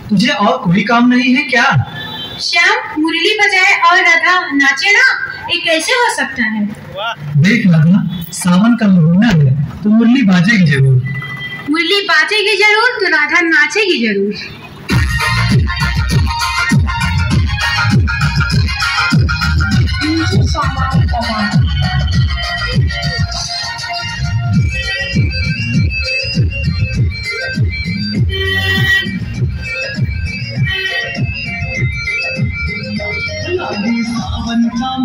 तुझे और कोई काम नहीं है क्या? श्याम मुरली बजाए और राधा नाचे ना, ये कैसे हो सकता है? देख राधा, सावन का महीना है तो मुरली बाजेगी जरूर। मुरली बाजेगी जरूर तो राधा नाचेगी जरूर। सावन का